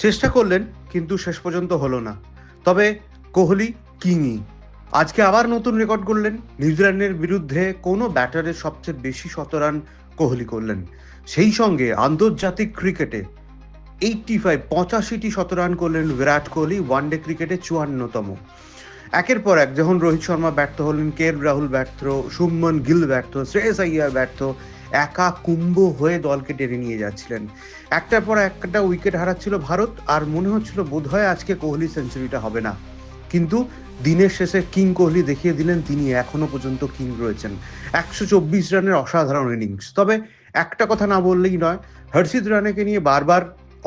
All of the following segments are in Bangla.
চেষ্টা করলেন কিন্তু শেষ পর্যন্ত হলো না। তবে কোহলি কিংই। আজকে আবার নতুন রেকর্ড গড়লেন। নিউজিল্যান্ডের বিরুদ্ধে কোনো ব্যাটারের সবচেয়ে বেশি শতরান কোহলি করলেন। সেই সঙ্গে আন্তর্জাতিক ক্রিকেটে 85 শতরান করলেন বিরাট কোহলি, ওয়ানডে ক্রিকেটে 54তম। একের পর এক যখন রোহিত শর্মা ব্যর্থ হলেন, কে এল রাহুল ব্যর্থ, শুভমন গিল ব্যর্থ, শ্রেয়স আইয়ার ব্যর্থ, একা কুম্ভ হয়ে দলকে টেনে নিয়ে যাচ্ছিলেন। একটার পর একটা উইকেট হারাচ্ছিল ভারত, আর মনে হচ্ছিল বোধহয় আজকে কোহলি সেঞ্চুরিটা হবে না। কিন্তু দিনের শেষে কিং কোহলি দেখিয়ে দিলেন তিনি এখনো পর্যন্ত কিং রয়েছেন। 124 রানের অসাধারণ ইনিংস। তবে একটা কথা না বললেই নয়, হর্ষিত রানাকে নিয়ে বারবার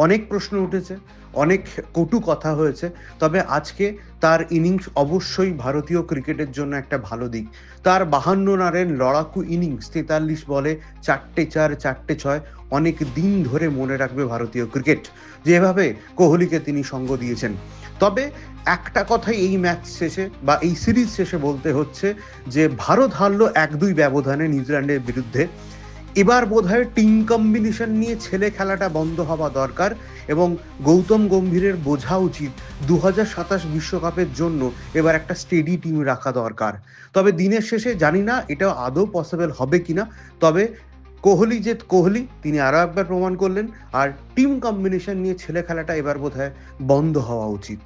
অনেক প্রশ্ন উঠেছে, অনেক কটু কথা হয়েছে। তবে আজকে তার ইনিংস অবশ্যই ভারতীয় ক্রিকেটের জন্য একটা ভালো দিক। তার 52 রানের লড়াকু ইনিংস, 43 বলে 4-4, 4-6 অনেক দিন ধরে মনে রাখবে ভারতীয় ক্রিকেট, যেভাবে কোহলিকে তিনি সঙ্গ দিয়েছেন। তবে একটা কথাই এই ম্যাচ শেষে বা এই সিরিজ শেষে বলতে হচ্ছে যে ভারত হারলো 1-2 ব্যবধানে নিউজিল্যান্ডের বিরুদ্ধে। এবার বোধহয় টিম কম্বিনেশন নিয়ে ছেলে খেলাটা বন্ধ হওয়া দরকার এবং গৌতম গম্ভীরের বোঝা উচিত 2027 বিশ্বকাপের জন্য এবার একটা স্টেডি টিম রাখা দরকার। তবে দিনের শেষে জানি না এটা আদৌ পসিবল হবে কিনা। তবে কোহলি যে কোহলি, তিনি আরও একবার প্রমাণ করলেন। আর টিম কম্বিনেশন নিয়ে ছেলে খেলাটা এবার বোধহয় বন্ধ হওয়া উচিত।